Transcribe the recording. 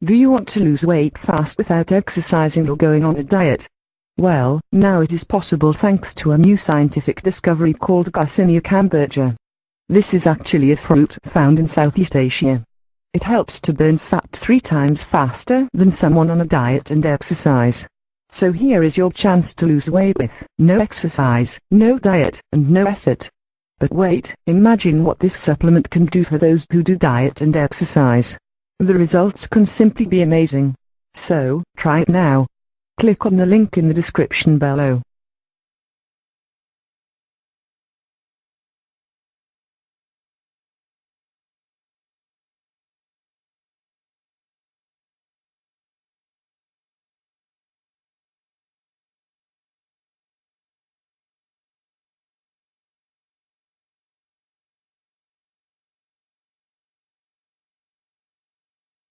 Do you want to lose weight fast without exercising or going on a diet? Well, now it is possible thanks to a new scientific discovery called Garcinia cambogia. This is actually a fruit found in Southeast Asia. It helps to burn fat 3 times faster than someone on a diet and exercise. So here is your chance to lose weight with no exercise, no diet, and no effort. But wait, imagine what this supplement can do for those who do diet and exercise. The results can simply be amazing. So, try it now. Click on the link in the description below.